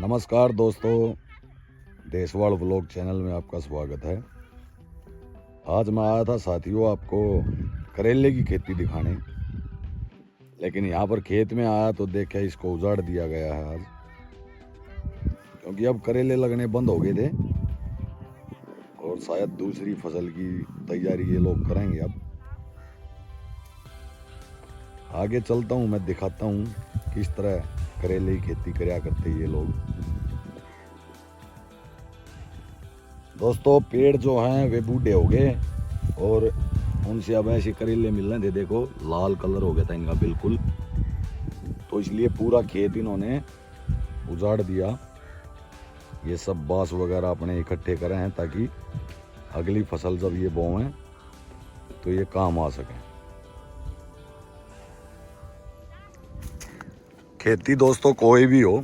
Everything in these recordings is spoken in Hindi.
नमस्कार दोस्तों, देशवाल व्लॉग चैनल में आपका स्वागत है। आज मैं आया था साथियों आपको करेले की खेती दिखाने, लेकिन यहाँ पर खेत में आया तो देखा इसको उजाड़ दिया गया है आज, क्योंकि अब करेले लगने बंद हो गए थे और शायद दूसरी फसल की तैयारी ये लोग करेंगे। अब आगे चलता हूँ, मैं दिखाता हूँ किस तरह करेले की खेती करया करते ये लोग। दोस्तों पेड़ जो हैं वे बूढ़े हो गए और उनसे अब ऐसे करेले मिल रहे थे। देखो लाल कलर हो गया था इनका बिल्कुल, तो इसलिए पूरा खेत इन्होंने उजाड़ दिया। ये सब बांस वगैरह अपने इकट्ठे करे हैं ताकि अगली फसल जब ये बोएं तो ये काम आ सके। खेती दोस्तों कोई भी हो,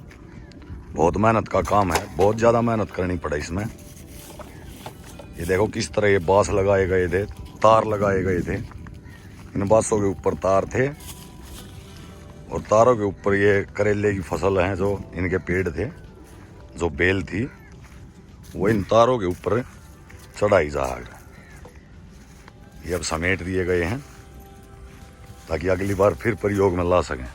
बहुत मेहनत का काम है, बहुत ज़्यादा मेहनत करनी पड़े इसमें। ये देखो किस तरह ये बांस लगाए गए थे, तार लगाए गए थे। इन बांसों के ऊपर तार थे और तारों के ऊपर ये करेले की फसल हैं जो इनके पेड़ थे, जो बेल थी वो इन तारों के ऊपर चढ़ाई जा रहा है। ये अब समेट दिए गए हैं ताकि अगली बार फिर प्रयोग में ला सकें।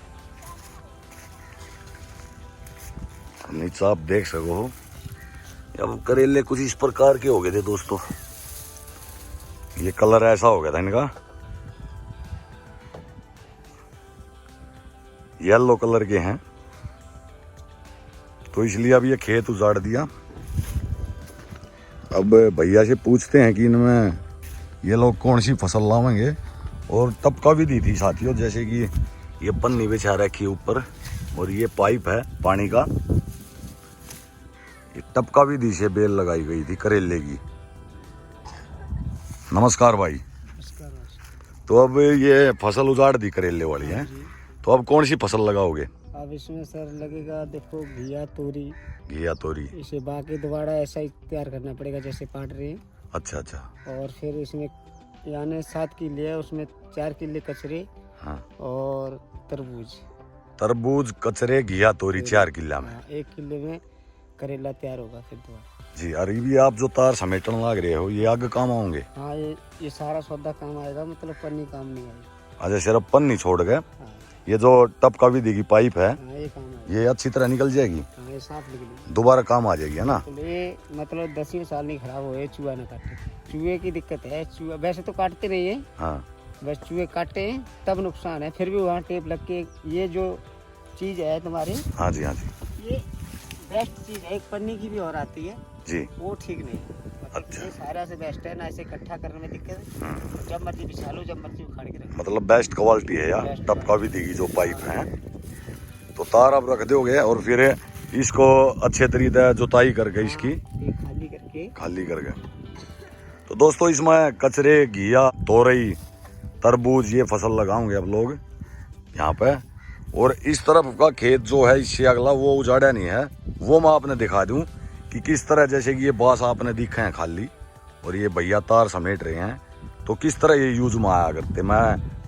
नीचे आप देख सको हो, अब करेले कुछ इस प्रकार के हो गए थे दोस्तों। ये कलर ऐसा हो गया था इनका, येलो कलर के हैं, तो इसलिए अब ये खेत उजाड़ दिया। अब भैया से पूछते हैं कि इनमें ये लोग कौन सी फसल लावेंगे। और टपका भी दी थी साथियों, जैसे कि ये पन्नी बिछा रखी है ऊपर और ये पाइप है पानी का। ये टपका भी दी से बेल लगाई गई थी करेले की। नमस्कार भाई। नमस्कार। तो अब ये फसल उजाड़ दी करेले वाली है, तो अब कौन सी फसल लगाओगे? अब इसमें सर लगेगा, देखो घिया तोरी। घिया तोरी। इसे बाकी दोबारा ऐसा ही तैयार करना पड़ेगा जैसे काट रहे हैं। अच्छा अच्छा। और फिर इसमें यानी 7 किले है, उसमें 4 किले कचरे। हाँ। और तरबूज। तरबूज कचरे घिया तोरी 4 किला में। 1 किले में करेला तैयार होगा फिर दोबारा। जी। अरे भी आप जो तार समेटन लग रहे हो ये आगे काम आओगे? हाँ, ये सारा सौदा काम आएगा, मतलब पन्नी काम नहीं आएगी। अच्छा, सिर्फ पन्नी छोड़ गए। हाँ। ये जो टपका विधि की पाइप है, हाँ, ये काम आएगा। ये अच्छी तरह निकल जाएगी। हाँ, ये साफ निकलेगी, दोबारा काम आ जाएगी, है ना? तो ये मतलब 10 साल नहीं खराब हो, चूहा ना काटे। चूहे की दिक्कत है, चूहा वैसे तो काटते नहीं है। हाँ। बस चूहे काटे हैं तब नुकसान है, फिर भी वहाँ टेप लग के ये जो चीज है तुम्हारी। हाँ जी, हाँ जी। ये बेस्ट चीज है, एक पन्नी की भी और आती है जी। वो ठीक नहीं है। मतलब अच्छा। ये सारा से बेस्ट है ना, इसे इकट्ठा करने में दिक्कत है। जब मर्जी बिछा लो, जब मर्जी उखाड़ के रखो। मतलब बेस्ट क्वालिटी है यार टपका विधि की जो पाइप है। तो तार आप रख दोगे और फिर इसको अच्छे तरीके जुताई करके इसकी ये खाली करके। तो दोस्तों इसमें कचरे घिया तोरई तरबूज ये फसल लगाओगे अब लोग यहाँ पे। और इस तरफ का खेत जो है इससे अगला वो उजाड़ा नहीं है, वो मैं आपने दिखा दूं कि किस तरह, जैसे कि ये बांस आपने दिखे हैं खाली और ये भैया तार समेट रहे हैं, तो किस तरह ये यूज में आया करते। मैं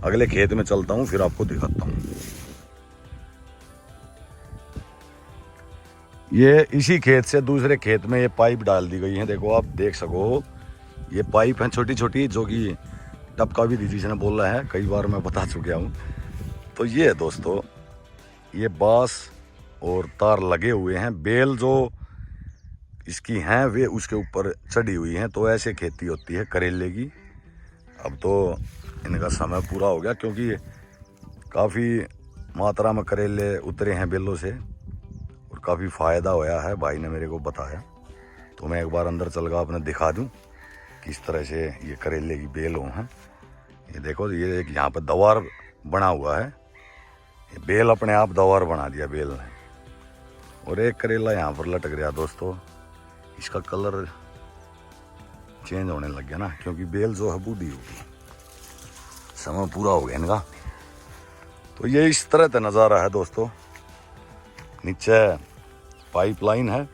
अगले खेत में चलता हूँ फिर आपको दिखाता हूँ। ये इसी खेत से दूसरे खेत में ये पाइप डाल दी गई है। देखो आप देख सको, ये पाइप है छोटी छोटी, जो कि टपका भी दीदी ने बोला है, कई बार मैं बता चुका हूँ। तो ये दोस्तों ये बांस और तार लगे हुए हैं, बेल जो इसकी हैं वे उसके ऊपर चढ़ी हुई हैं। तो ऐसे खेती होती है करेले की। अब तो इनका समय पूरा हो गया, क्योंकि काफ़ी मात्रा में करेले उतरे हैं बेलों से और काफ़ी फ़ायदा होया है, भाई ने मेरे को बताया। तो मैं एक बार अंदर चल कर आपने दिखा दूं किस तरह से ये करेले की बेल हो हैं। ये देखो, ये एक यहाँ पर दवार बना हुआ है, ये बेल अपने आप दवार बना दिया बेल ने। और एक करेला यहाँ पर लटक गया दोस्तों, इसका कलर चेंज होने लग गया ना, क्योंकि बेल जो है बूढ़ी होगी, समय पूरा हो गया इनका। तो ये इस तरह का नज़ारा है दोस्तों। नीचे पाइपलाइन है,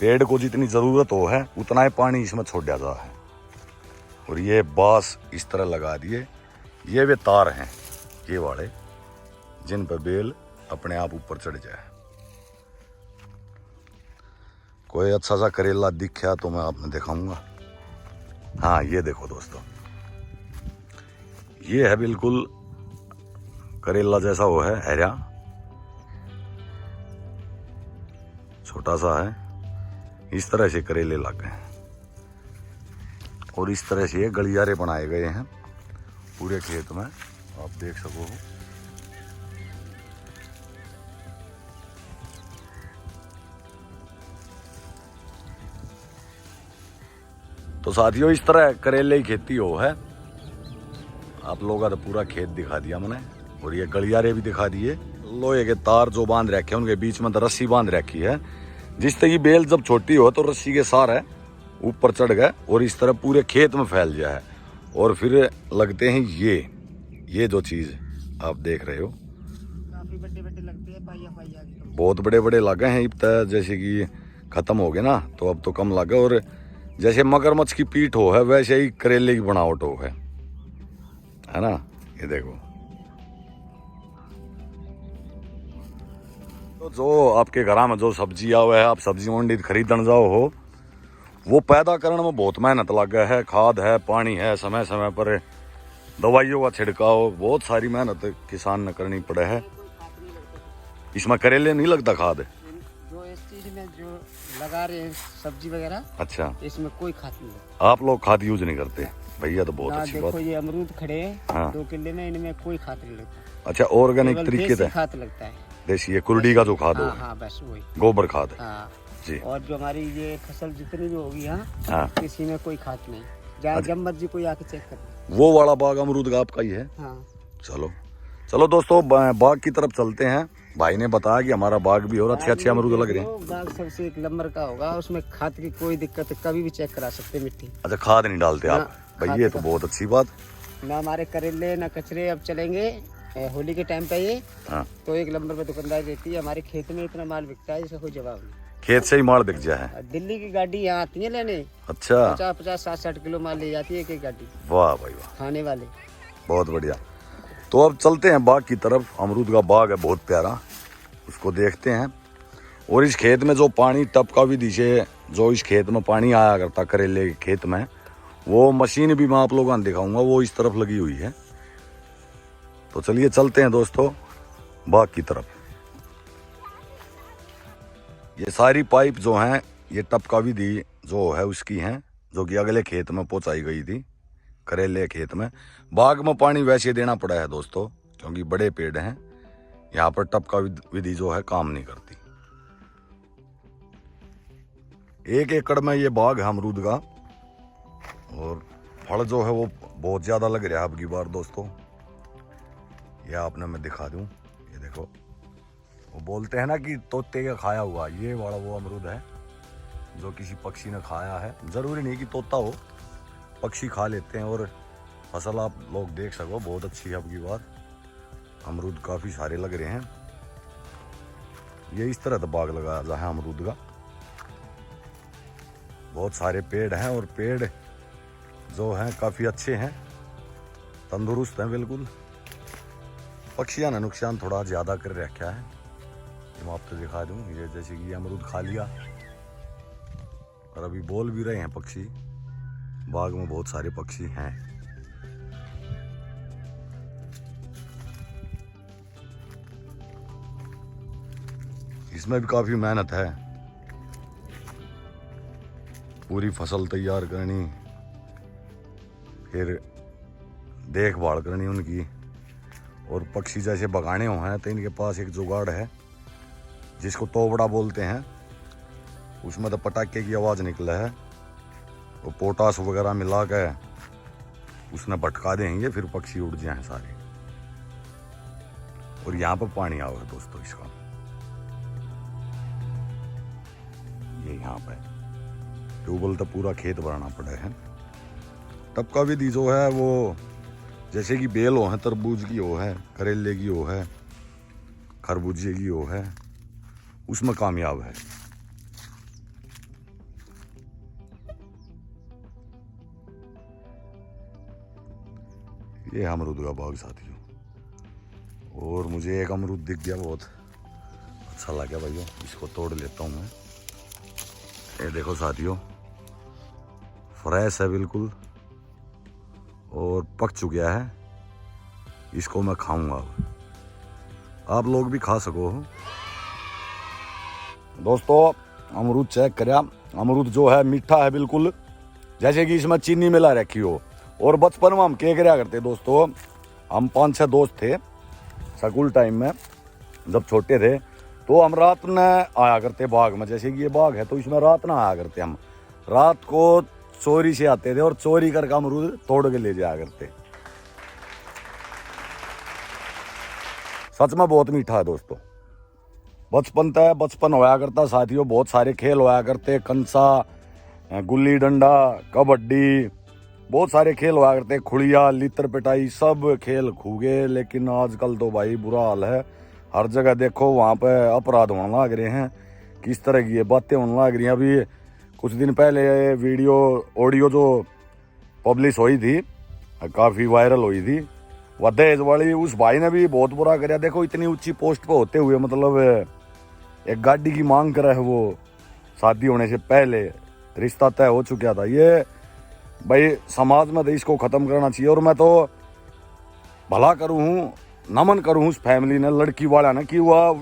पेड़ को जितनी ज़रूरत हो है उतना ही पानी इसमें छोड़ दिया जाता है। और ये बांस इस तरह लगा दिए, ये वे तार हैं ये वाले जिन पर बेल अपने आप ऊपर चढ़ जाए। कोई अच्छा सा करेला दिखा तो मैं आपने दिखाऊंगा। हाँ ये देखो दोस्तों, ये है बिल्कुल करेला जैसा वो है, हरा छोटा सा है। इस तरह से करेले लग गए हैं और इस तरह से ये गलियारे बनाए गए हैं पूरे खेत में, आप देख सको। तो साथियों इस तरह करेले की खेती हो है। आप लोगों का तो पूरा खेत दिखा दिया मैंने, और ये गलियारे भी दिखा दिए। लोहे के तार जो बांध रखे हैं उनके बीच में तो रस्सी बांध रखी है, जिस तरह की बेल जब छोटी हो तो रस्सी के सारे ऊपर चढ़ गए और इस तरह पूरे खेत में फैल गया है। और फिर लगते हैं ये जो चीज आप देख रहे हो, काफी बड़े बड़े लगते हैं, पाइया पाइया के। बहुत बड़े बड़े लगे हैं। अब तक जैसे कि खत्म हो गए ना, तो अब तो कम लगे। और जैसे मगरमच्छ की पीठ हो है वैसे ही करेले की बनावट हो है ना। ये देखो, तो जो आपके घर में जो सब्जी आवे है, आप सब्जी मंडी खरीदन जाओ हो, वो पैदा करने में बहुत मेहनत लगे है। खाद है, पानी है, समय समय पर दवाइयों का छिड़काव, बहुत सारी मेहनत किसान ने करनी पड़े है। इसमें करेले नहीं लगता खाद? जो इस चीज में जो लगा रहे हैं सब्जी वगैरह, अच्छा, इसमें कोई खाद नहीं लगता। आप लोग खाद यूज नहीं करते? भैया तो बहुत अच्छी देखो बात। ये अमरूद खड़े हैं, हाँ। 2 किले में, इनमें कोई खाद नहीं लगता। अच्छा, ऑर्गेनिक तरीके से खाद लगता है, देसी, ये कुर्डी का जो खाद हो, हाँ बस वही गोबर खाद है जी। और जो हमारी ये फसल जितनी भी होगी हाँ, किसी में कोई खाद नहीं। जहाँ जब मर्जी कोई आके चेक कर। वो वाला बाग अमरूद का आपका ही है? हाँ। चलो दोस्तों बाग की तरफ चलते हैं। भाई ने बताया कि हमारा बाग भी और अच्छे अच्छे अमरूद लग रहे हैं। बाग सबसे 1 नंबर का होगा, उसमें खाद की कोई दिक्कत है, कभी भी चेक करा सकते हैं मिट्टी। अच्छा, खाद नहीं डालते आप? भाई ये तो बहुत अच्छी बात। ना हमारे करेले ना कचरे अब चलेंगे होली के टाइम पे ये। हाँ। तो 1 नंबर पे दुकानदारी रहती है। हमारे खेत में इतना माल बिकता है जिसका कोई जवाब नहीं। खेत से ही माल बिक जाए है? दिल्ली की गाड़ी यहाँ आती है लेने। अच्छा, 50-50, 60-60 किलो माल ले जाती है एक गाड़ी। वाह भाई वाह, खाने वाले। बहुत बढ़िया। तो अब चलते हैं बाग की तरफ। अमरूद का बाग है बहुत प्यारा, उसको देखते हैं। और इस खेत में जो पानी टपका विधि से जो इस खेत में पानी आया करता करेले के खेत में, वो मशीन भी मैं आप लोगों को दिखाऊंगा, वो इस तरफ लगी हुई है। तो चलिए चलते हैं दोस्तों बाग की तरफ। ये सारी पाइप जो हैं ये टपका विधि जो है उसकी हैं, जो कि अगले खेत में पहुंचाई गई थी, करेले खेत में। बाग में पानी वैसे देना पड़ा है दोस्तों, क्योंकि बड़े पेड़ हैं, यहाँ पर टपका विधि जो है काम नहीं करती। 1 एकड़ में ये बाग है अमरूद का, और फल जो है वो बहुत ज्यादा लग रहा है अब की बार दोस्तों। ये आपने मैं दिखा दूं, ये देखो, वो बोलते हैं ना कि तोते का खाया हुआ, ये वाला वो अमरूद है जो किसी पक्षी ने खाया है। जरूरी नहीं कि तोता हो, पक्षी खा लेते हैं। और फसल आप लोग देख सको बहुत अच्छी है अब की बार, अमरूद काफी सारे लग रहे हैं। ये इस तरह का बाग लगा है अमरूद का, बहुत सारे पेड़ हैं और पेड़ जो हैं काफी अच्छे हैं, तंदुरुस्त हैं बिल्कुल। पक्षियों ने नुकसान थोड़ा ज्यादा कर रखा है, मैं आपको दिखा दूं। ये जैसे कि अमरूद खा लिया और अभी बोल भी रहे हैं पक्षी। बाग में बहुत सारे पक्षी हैं। इसमें भी काफी मेहनत है, पूरी फसल तैयार करनी, फिर देखभाल करनी उनकी। और पक्षी जैसे भगाने हो हैं तो इनके पास एक जुगाड़ है जिसको तोबड़ा बोलते हैं, उसमें तो पटाखे की आवाज़ निकले है, वो पोटास वगैरह मिला के उसने भटका देंगे, फिर पक्षी उड़ जाए सारे। और यहाँ पर पानी आवा है दोस्तों इसका, ये यहाँ पे ट्यूबवेल तो पूरा खेत भराना पड़ा है। टपका विधि जो है वो जैसे कि बेल हो है, तरबूज की हो है, करेले की हो है, खरबूजे की हो है, उसमें कामयाब है। ये अमरूद का बाग साथियों, और मुझे एक अमरूद दिख गया, बहुत अच्छा लगा भैया, इसको तोड़ लेता हूँ मैं। ये देखो साथियों, फ्रेश है बिल्कुल और पक चुका है। इसको मैं खाऊंगा, आप लोग भी खा सको हो। दोस्तों अमरूद चेक करा, अमरूद जो है मीठा है बिल्कुल, जैसे कि इसमें चीनी मिला रखी हो। और बचपन में हम क्या करा करते दोस्तों, हम 5-6 दोस्त थे स्कूल टाइम में, जब छोटे थे तो हम रात में आया करते बाग में। जैसे कि ये बाग है तो इसमें रात में आया करते, हम रात को चोरी से आते थे और चोरी करके अमरूद तोड़ के ले जाया करते। सच में बहुत मीठा है दोस्तों। बचपन होया करता साथियों, बहुत सारे खेल होया करते, कंचा, गुल्ली डंडा, कबड्डी, बहुत सारे खेल होया करते, खुड़िया, लितर पिटाई, सब खेल खूगे। लेकिन आजकल तो भाई बुरा हाल है, हर जगह देखो वहाँ पे अपराध होने लग रहे हैं, किस तरह की ये बातें होने लग रही हैं। अभी कुछ दिन पहले वीडियो ऑडियो जो पब्लिश हुई थी, काफ़ी वायरल हुई थी, वह दहेज वाली, उस भाई ने भी बहुत बुरा कराया। देखो इतनी ऊंची पोस्ट पे होते हुए, मतलब एक गाड़ी की मांग करे है, वो शादी होने से पहले रिश्ता तय हो चुका था। ये भाई समाज में तो इसको ख़त्म करना चाहिए। और मैं तो भला करूँ हूँ, नमन करूँ उस फैमिली ने, लड़की वाला ने, कि वह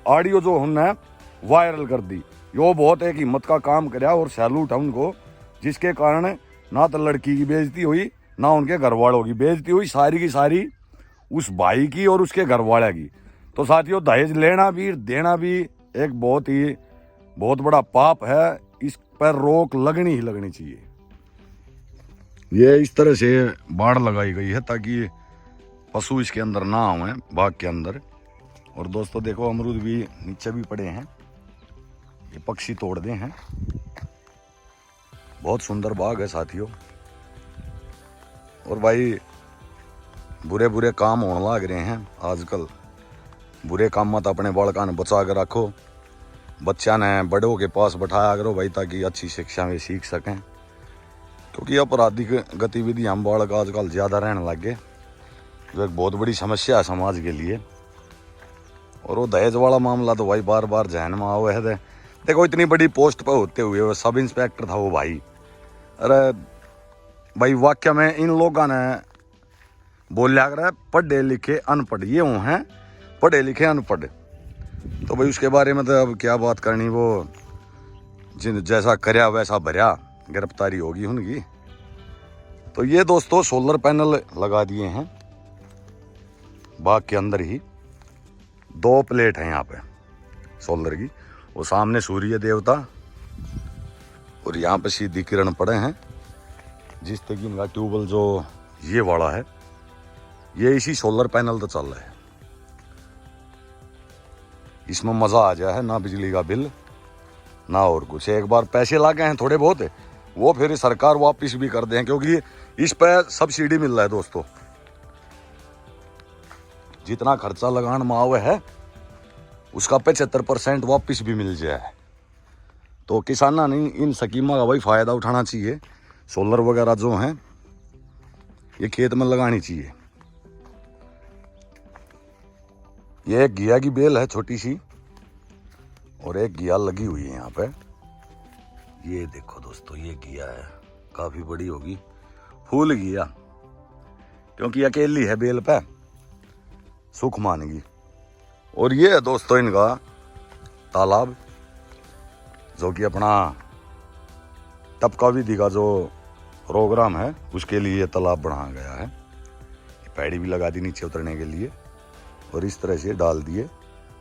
ऑडियो जो उन्होंने वायरल कर दी। यो बहुत एक हिम्मत का काम कराया और सैल्यूट है उनको, जिसके कारण ना तो लड़की की बेइज्जती हुई, ना उनके घर वालों की बेइज्जती हुई, सारी की सारी उस भाई की और उसके घर वाले की। तो साथियों दहेज लेना भी देना भी एक बहुत बड़ा पाप है, इस पर रोक लगनी ही लगनी चाहिए। ये इस तरह से बाड़ लगाई गई है ताकि पशु इसके अंदर ना आए, बाग के अंदर। और दोस्तों देखो अमरूद भी नीचे भी पड़े हैं, ये पक्षी तोड़ दे हैं। बहुत सुंदर बाग है साथियों। और भाई बुरे काम होने लग रहे हैं आजकल, बुरे काम मत अपने बालका ने बचा कर रखो, बच्चा ने बड़ों के पास बैठाया करो भाई, ताकि अच्छी शिक्षा में सीख सकें। क्योंकि आपराधिक गतिविधि हम बालक आजकल ज़्यादा रहने लग गए, जो एक बहुत बड़ी समस्या है समाज के लिए। और वो दहेज वाला मामला तो भाई बार बार जहन में आवे है। देखो इतनी बड़ी पोस्ट पर होते हुए वो सब इंस्पेक्टर था वो भाई। अरे भाई वाक्य में इन लोगों ने बोलिया कर पढ़े लिखे अनपढ़, ये वो हैं पढ़े लिखे अनपढ़। तो भाई उसके बारे में तो अब क्या बात करनी, वो जिन जैसा करया वैसा भरया, गिरफ्तारी होगी उनकी। तो ये दोस्तों सोलर पैनल लगा दिए हैं बाग के अंदर ही, 2 प्लेट हैं यहाँ पे सोलर की। वो सामने सूर्य देवता और यहाँ पे सीधी किरण पड़े हैं, जिस तक इनका ट्यूबवेल जो ये वाला है, ये इसी सोलर पैनल तो चल रहा है। इसमें मज़ा आ जाए है, ना बिजली का बिल ना और कुछ। एक बार पैसे लागे हैं थोड़े बहुत, वो फिर सरकार वापस भी कर दें, क्योंकि इस पर सब्सिडी मिल रहा है दोस्तों। जितना खर्चा लगान में आवे है उसका 75% वापस भी मिल जाए। तो किसाना नहीं इन स्कीमों का भाई फ़ायदा उठाना चाहिए। सोलर वगैरह जो हैं ये खेत में लगानी चाहिए। ये एक घिया की बेल है छोटी सी, और एक घिया लगी हुई है यहाँ पे। ये देखो दोस्तों, ये घिया है, काफ़ी बड़ी होगी, फूल घिया, क्योंकि अकेली है बेल पे, सुख मानेगी। और ये है दोस्तों इनका तालाब, जो कि अपना टपका विधि का जो प्रोग्राम है उसके लिए तालाब बनाया गया है। पैड़ी भी लगा दी नीचे उतरने के लिए, और इस तरह से डाल दिए,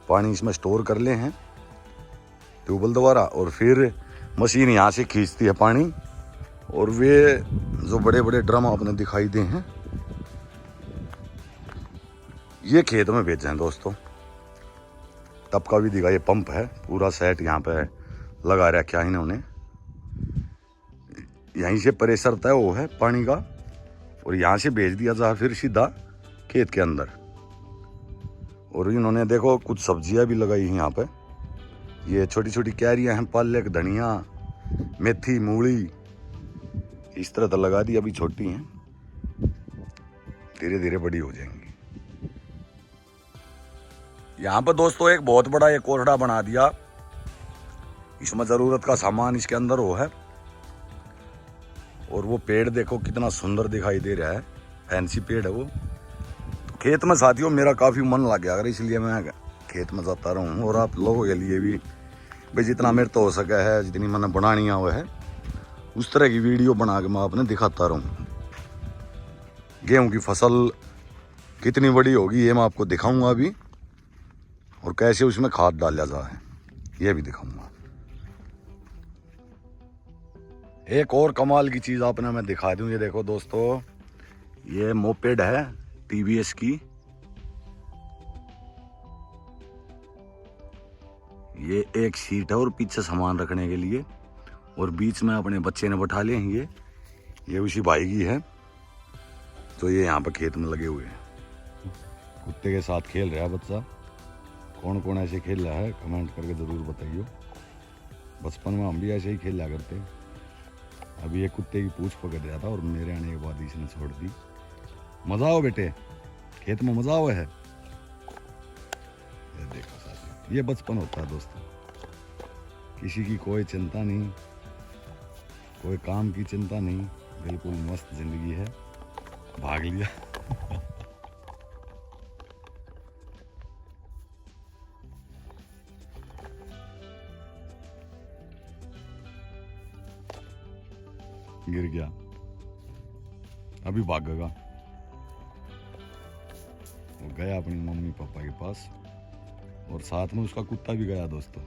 पानी इसमें स्टोर कर ले हैं ट्यूबवेल द्वारा, और फिर मशीन यहाँ से खींचती है पानी। और वे जो बड़े बड़े ड्रम आपने दिखाई दे हैं, ये खेत में भेजे हैं दोस्तों। टपका विधि का ये पंप है, पूरा सेट यहाँ पे लगा रखा है इन्होंने। यहीं से प्रेशर तय वो है पानी का, और यहाँ से भेज दिया जाए फिर सीधा खेत के अंदर। और इन्होंने देखो कुछ सब्जियां भी लगाई हैं यहाँ पे, ये छोटी छोटी क्यारियां हैं, पालक, धनिया, मेथी, मूली, इस तरह तो लगा दी, अभी छोटी हैं, धीरे धीरे बड़ी हो जाएंगी। यहाँ पर दोस्तों एक बहुत बड़ा एक कोरडा बना दिया, इसमें ज़रूरत का सामान इसके अंदर वो है। और वो पेड़ देखो कितना सुंदर दिखाई दे रहा है, फैंसी पेड़ है वो। तो खेत में साथियों मेरा काफ़ी मन लग गया, अगर इसलिए मैं खेत में जाता रहूँ। और आप लोगों के लिए भी भाई जितना मेरे तो हो सका है, जितनी मैंने बनानी हुआ है, उस तरह की वीडियो बना के मैं आपने दिखाता रहूँ। गेहूँ की फसल कितनी बड़ी होगी ये मैं आपको दिखाऊंगा अभी, और कैसे उसमें खाद डाला जाए ये भी दिखाऊंगा। एक और कमाल की चीज़ आपने मैं दिखा दूं, ये देखो दोस्तों, ये मोपेड है टीवीएस की। ये एक सीट है और पीछे सामान रखने के लिए, और बीच में अपने बच्चे ने बैठा लिए हैं। ये उसी भाई की है, तो ये यहाँ पर खेत में लगे हुए हैं। कुत्ते के साथ खेल रहा है बच्चा। कौन कौन ऐसे खेल रहा है कमेंट करके ज़रूर बताइए। बचपन में हम भी ऐसे ही खेला करते। अभी ये कुत्ते की पूंछ पकड़ रहा था और मेरे आने के बाद इसने छोड़ दी। मज़ा आओ बेटे, खेत में मज़ा हुआ है। ये देखो साथी, ये बचपन होता है दोस्तों। किसी की कोई चिंता नहीं, कोई काम की चिंता नहीं, बिल्कुल मस्त जिंदगी है। भाग लिया। गिर गया, अभी भागेगा। वो गया अपनी मम्मी पापा के पास, और साथ में उसका कुत्ता भी गया दोस्तों।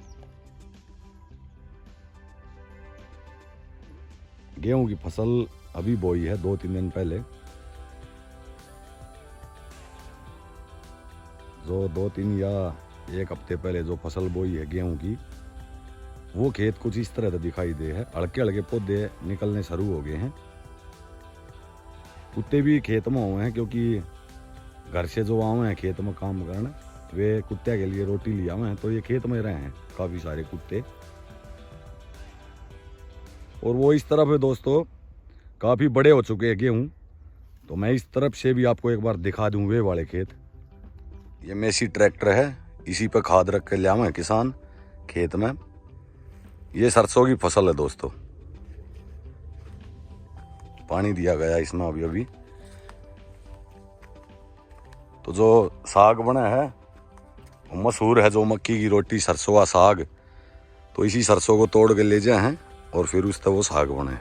गेहूं की फसल अभी बोई है 2-3 दिन पहले। जो 2-3 या 1 हफ्ते पहले जो फसल बोई है गेहूं की, वो खेत कुछ इस तरह से दिखाई दे है। हल्के हल्के पौधे निकलने शुरू हो गए हैं। कुत्ते भी खेत में हुए हैं, क्योंकि घर से जो आए हैं खेत में काम करने, वे कुत्ते के लिए रोटी ले आए हैं, तो ये खेत में रहे हैं काफ़ी सारे कुत्ते। और वो इस तरफ है दोस्तों, काफ़ी बड़े हो चुके हैं गेहूँ। तो मैं इस तरफ से भी आपको एक बार दिखा दूँ वे वाले खेत। ये मेसी ट्रैक्टर है, इसी पे खाद रख के ले आए हैं किसान खेत में। ये सरसों की फसल है दोस्तों, पानी दिया गया इसमें अभी अभी। तो जो साग बना है वो मशहूर है, जो मक्की की रोटी सरसों का साग। तो इसी सरसों को तोड़ के ले जाए हैं और फिर उस तरह वो साग बने।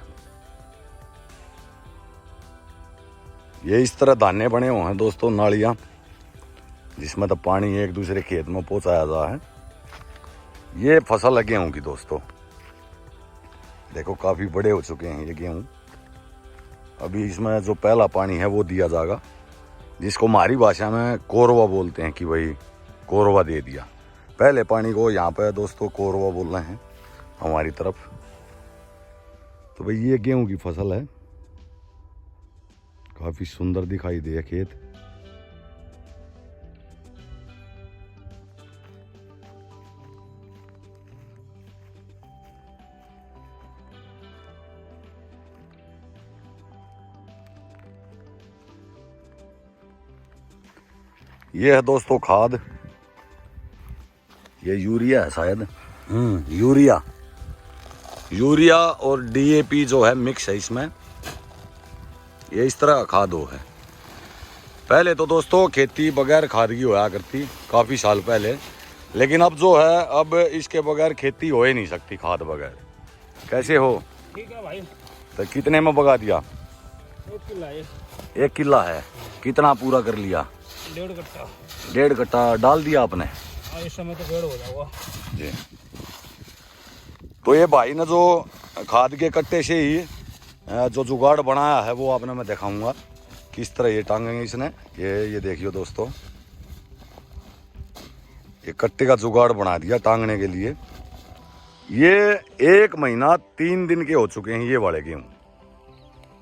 ये इस तरह दाने बने हुए हैं दोस्तों, नालियाँ, जिसमें तो पानी एक दूसरे खेत में पहुंचाया जा है। ये फसल है गेहूँ की दोस्तों। देखो काफ़ी बड़े हो चुके हैं ये गेहूँ। अभी इसमें जो पहला पानी है वो दिया जाएगा, जिसको हमारी भाषा में कोरवा बोलते हैं, कि भाई कोरवा दे दिया। पहले पानी को यहाँ पे दोस्तों कोरवा बोल रहे हैं हमारी तरफ। तो भाई ये गेहूं की फसल है, काफ़ी सुंदर दिखाई दे खेत। ये है दोस्तों खाद, ये यूरिया है शायद। यूरिया और डीएपी जो है मिक्स है इसमें। ये इस तरह का खाद हो है। पहले तो दोस्तों खेती बगैर खाद की होया करती काफ़ी साल पहले, लेकिन अब जो है अब इसके बगैर खेती हो ही नहीं सकती खाद बगैर। कैसे हो? ठीक है भाई। तो कितने में बगा दिया? 1 किला है। 1 किला है। कितना पूरा कर लिया? 1.5 कट्टा। 1.5 कट्टा डाल दिया आपने? हाँ, इस समय तो 1.5 हो जाएगा जी। तो ये भाई ने जो खाद के कट्टे से ही जो जुगाड़ बनाया है वो आपने मैं दिखाऊंगा किस तरह ये टांगेंगे इसने। ये देखियो दोस्तों, ये कट्टे का जुगाड़ बना दिया टांगने के लिए। ये 1 महीना 3 दिन के हो चुके हैं ये वाले गेहूँ,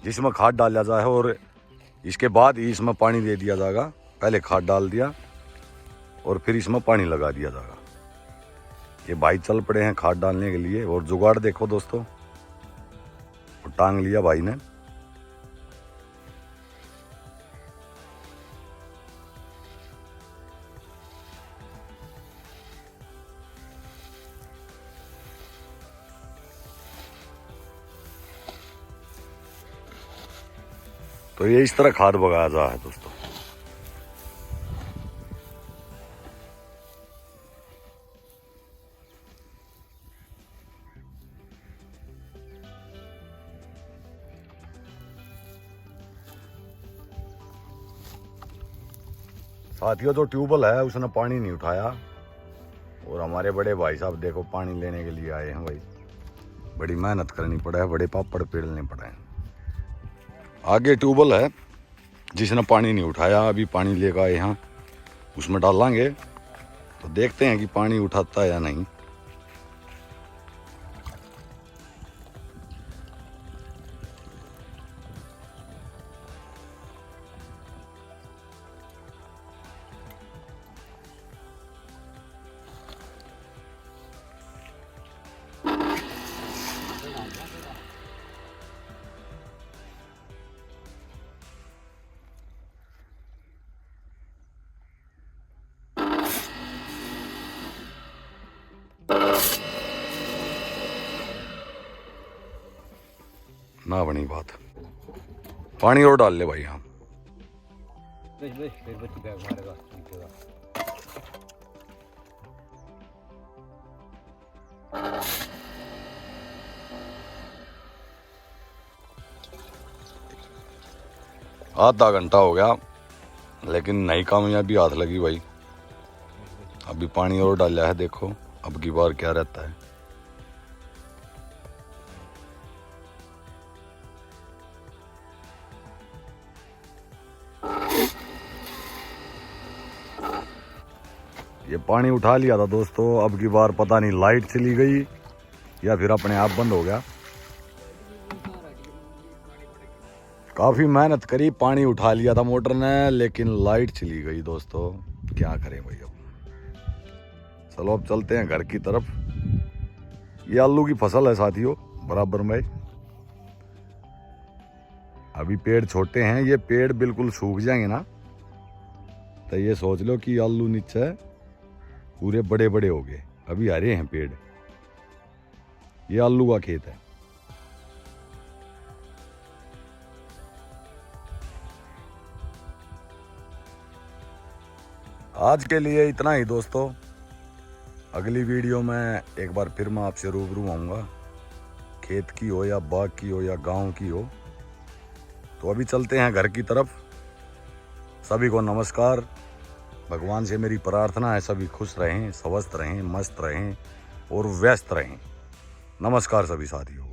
जिसमें खाद डाला जाए और इसके बाद ही इसमें पानी दे दिया जाएगा। पहले खाद डाल दिया और फिर इसमें पानी लगा दिया जाएगा। ये भाई चल पड़े हैं खाद डालने के लिए, और जुगाड़ देखो दोस्तों, टांग लिया भाई ने। तो ये इस तरह खाद बगाया जा है दोस्तों। साथियों जो ट्यूबवेल है उसने पानी नहीं उठाया और हमारे बड़े भाई साहब देखो पानी लेने के लिए आए हैं भाई। बड़ी मेहनत करनी पड़ा है, बड़े पापड़ पेड़ने पड़े हैं। आगे ट्यूबवेल है जिसने पानी नहीं उठाया, अभी पानी लेकर आए यहाँ, उसमें डालेंगे तो देखते हैं कि पानी उठाता है या नहीं। ना बनी बात, पानी और डाल ले भाई। हम आधा घंटा हो गया लेकिन नई कामयाबी हाथ लगी भाई। अभी पानी और डाला है, देखो अब की बार क्या रहता है। ये पानी उठा लिया था दोस्तों, अब की बार पता नहीं लाइट चली गई या फिर अपने आप बंद हो गया। काफी मेहनत करी, पानी उठा लिया था मोटर ने लेकिन लाइट चली गई दोस्तों, क्या करें भाई। अब चलो अब चलते हैं घर की तरफ। ये आलू की फसल है साथियों बराबर में। अभी पेड़ छोटे हैं, ये पेड़ बिल्कुल सूख जाएंगे ना तो ये सोच लो कि आलू नीचे पूरे बड़े बड़े हो गए। अभी हरे हैं पेड़। ये आलू का खेत है। आज के लिए इतना ही दोस्तों। अगली वीडियो में एक बार फिर मैं आपसे रूबरू आऊँगा, खेत की हो या बाग की हो या गांव की हो। तो अभी चलते हैं घर की तरफ। सभी को नमस्कार। भगवान से मेरी प्रार्थना है सभी खुश रहें, स्वस्थ रहें, मस्त रहें और व्यस्त रहें। नमस्कार सभी साथियों।